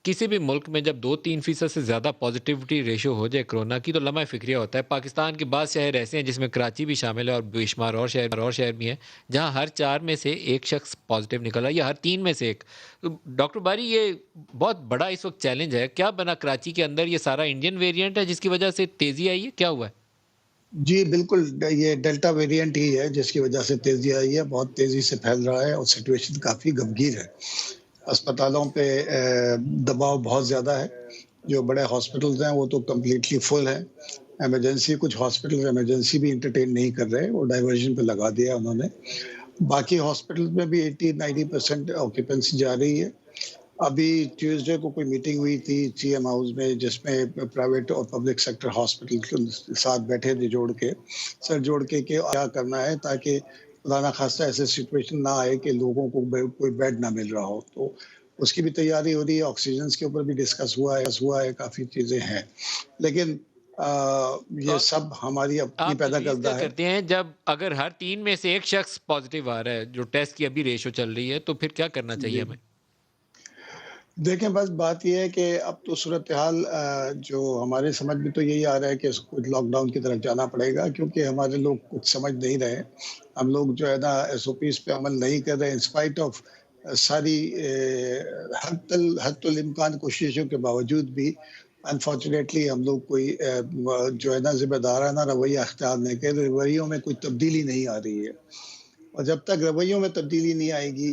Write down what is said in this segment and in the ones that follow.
किसी भी मुल्क में जब 2-3% से ज़्यादा पॉजिटिविटी रेशियो हो जाए कोरोना की, तो लम्हा फ़िक्रिया होता है। पाकिस्तान के बाद शहर ऐसे हैं जिसमें कराची भी शामिल है और बेशुमार और शहर भी हैं, जहाँ हर 4 में से 1 शख्स पॉजिटिव निकला या हर 3 में से 1। तो डॉक्टर बारी, ये बहुत बड़ा इस वक़्त चैलेंज है। क्या बना कराची के अंदर? ये सारा इंडियन वेरिएंट है जिसकी वजह से तेज़ी आई है? क्या हुआ है? जी, बिल्कुल ये डेल्टा वेरिएंट ही है जिसकी वजह से तेज़ी आई है, बहुत तेज़ी से फैल रहा है और सिचुएशन काफ़ी गंभीर है। अस्पतालों पे दबाव बहुत ज़्यादा है, जो बड़े हॉस्पिटल्स हैं वो तो कंप्लीटली फुल हैं। कुछ हॉस्पिटल्स इमरजेंसी भी एंटरटेन नहीं कर रहे, वो डायवर्जन पे लगा दिया उन्होंने। बाकी हॉस्पिटल्स में भी 80-90% ऑक्यूपेंसी जा रही है। अभी ट्यूसडे को कोई मीटिंग हुई थी सीएम हाउस में जिसमें प्राइवेट और पब्लिक सेक्टर हॉस्पिटल के साथ बैठे थे जोड़ के, सर जोड़ के कि क्या करना है ताकि खुदा ना खास्ता ऐसे सिचुएशन ना आए कि लोगों को कोई बेड ना मिल रहा हो। तो उसकी भी तैयारी हो रही है, ऑक्सीजन के ऊपर भी डिस्कस हुआ है, काफ़ी चीज़ें हैं। लेकिन तो ये सब हमारी अपनी आप पैदा तजवीज़ क्या करदा है। करते हैं जब अगर हर 3 में से 1 शख्स पॉजिटिव आ रहा है, जो टेस्ट की अभी रेशियो चल रही है, तो फिर क्या करना चाहिए जी। हमें? देखें, बस बात ये है कि अब तो सूरत-ए-हाल जो हमारे समझ में तो यही आ रहा है कि इसको लॉकडाउन की तरफ जाना पड़ेगा क्योंकि हमारे लोग कुछ समझ नहीं रहे। हम लोग जो है ना एसओपीज़ पे अमल नहीं कर रहे इन स्पाइट ऑफ सारी हद्दुल इम्कान कोशिशों के बावजूद भी अनफॉर्चुनेटली हम लोग कोई जो है ना ज़िम्मेदाराना रवैया अख्तियार नहीं कर रहे, रवैयों में कोई तब्दीली नहीं आ रही है और जब तक रवैयों में तब्दीली नहीं आएगी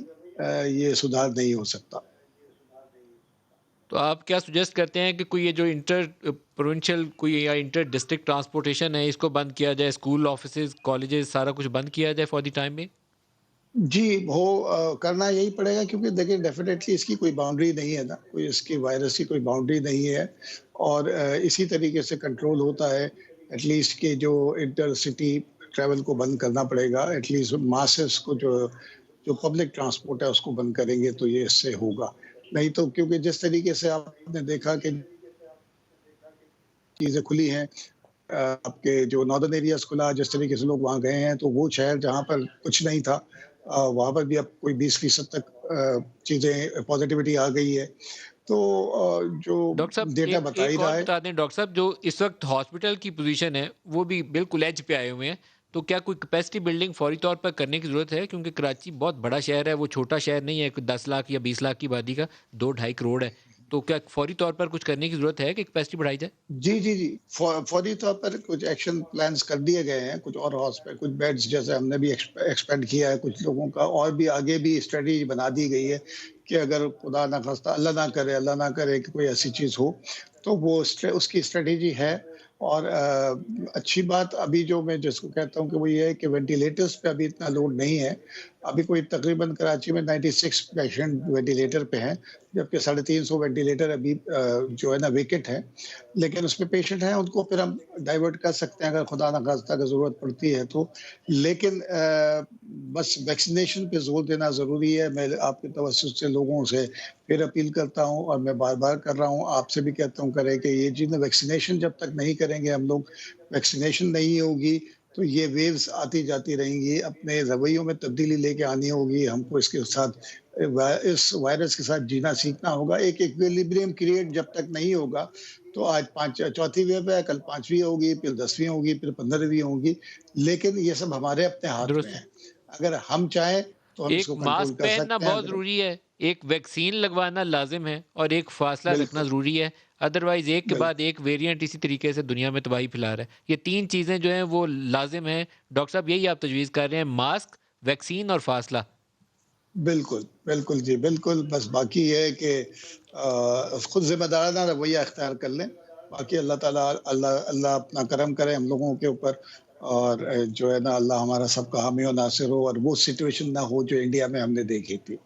ये सुधार नहीं हो सकता। तो आप क्या सजेस्ट करते हैं कि कोई ये जो इंटर प्रोविंशियल कोई या इंटर डिस्ट्रिक्ट ट्रांसपोर्टेशन है, इसको बंद किया जाए, स्कूल, ऑफिसेज़, कॉलेजेस सारा कुछ बंद किया जाए फॉर द टाइम बिंग? जी, वो करना यही पड़ेगा क्योंकि देखिए डेफ़िनेटली इसकी कोई बाउंड्री नहीं है ना, कोई इसकी वायरस की कोई बाउंड्री नहीं है और इसी तरीके से कंट्रोल होता है एटलीस्ट कि जो इंटरसिटी ट्रैवल को बंद करना पड़ेगा, एटलीस्ट मासेस को जो जो पब्लिक ट्रांसपोर्ट है उसको बंद करेंगे तो ये इससे होगा। नहीं तो क्योंकि जिस तरीके से आपने देखा कि चीज़ें खुली हैं आपके जो नॉर्दर्न एरियाज़ खुला, जिस तरीके से लोग वहाँ गए हैं, तो वो शहर जहाँ पर कुछ नहीं था वहाँ पर भी अब कोई 20% तक चीज़ें पॉज़िटिविटी आ गई है। तो जो डॉक्टर साहब, डेटा एक बता ही एक रहा और है। बता दें डॉक्टर साहब, जो इस वक़्त हॉस्पिटल की पोज़ीशन है, वो भी बिल्कुल एज पे आए हुए हैं। तो क्या कोई कैपेसिटी बिल्डिंग फ़ौरी तौर पर करने की ज़रूरत है? क्योंकि कराची बहुत बड़ा शहर है, वो छोटा शहर नहीं है, कोई 10 लाख या 20 लाख की आबादी का, 2 ढाई करोड़ है। तो क्या फ़ौरी तौर पर कुछ करने की ज़रूरत है कि कैपेसिटी बढ़ाई जाए? जी, जी, जी। फ़ौरी तौर पर कुछ एक्शन प्लान्स कर दिए गए हैं, कुछ और कुछ बेड्स जैसे हमने भी एक्सपेंड किया है कुछ लोगों का और भी आगे भी स्ट्रैटेजी बना दी गई है कि अगर खुदा ना ख़ास्ता अल्लाह ना करे कि कोई ऐसी चीज़ हो, तो वो उसकी स्ट्रैटेजी है और अच्छी बात अभी जो मैं जिसको कहता हूँ कि वो ये है कि वेंटिलेटर्स पे अभी इतना लोड नहीं है। अभी कोई तकरीबन कराची में 96 पेशेंट वेंटिलेटर पे हैं, जबकि 350 वेंटिलेटर अभी जो है ना वेकेंट है। लेकिन उसमें पेशेंट हैं, उनको फिर हम डाइवर्ट कर सकते हैं अगर खुदा ना खास्ता अगर ज़रूरत पड़ती है तो। लेकिन बस वैक्सीनेशन पे ज़ोर देना ज़रूरी है। मैं आपके तवज्जुह से लोगों से फिर अपील करता हूँ और मैं बार-बार कर रहा हूँ, आपसे भी कहता हूँ करें कि ये चीज़ें वैक्सीनेशन जब तक नहीं करेंगे हम लोग, वैक्सीनेशन नहीं होगी, तो ये वेव्स आती जाती रहेंगी। अपने रवैयों में तब्दीली लेके आनी होगी, हमको इसके साथ इस वायरस के साथ जीना सीखना होगा। एक इक्विलिब्रियम क्रिएट जब तक नहीं होगा, तो आज 5 चौथी वेव है, कल 5वीं होगी, फिर 10वीं होगी, फिर 15वीं होगी। लेकिन ये सब हमारे अपने हाथ में दुरुस्त। है। अगर हम चाहें, तो हम एक इसको कंट्रोल मास्क कर पहनना सकते हैं बहुत अगर ज़रूरी है, एक वैक्सीन लगवाना लाज़िम है और एक फ़ासला रखना बिल्कुल, ज़रूरी है। अदरवाइज़ एक के बाद बिल्कुल। एक वेरिएंट इसी तरीके से दुनिया में तबाही फैला रहा है। ये 3 चीज़ें जो हैं वो लाज़िम हैं। डॉक्टर साहब, यही आप तजवीज़ कर रहे हैं, मास्क, वैक्सीन और फ़ासला। बिल्कुल, बिल्कुल जी, बिल्कुल। बस बाकी ये है कि खुद ज़िम्मेदाराना रवैया अख्तियार कर लें। बाकी अल्लाह ताला अल्लाह अल्लाह अपना करम करे हम लोगों के ऊपर और जो है ना अल्लाह हमारा सबका हामी और नासिर हो और वो सिचुएशन ना हो जो इंडिया में हमने देखी थी।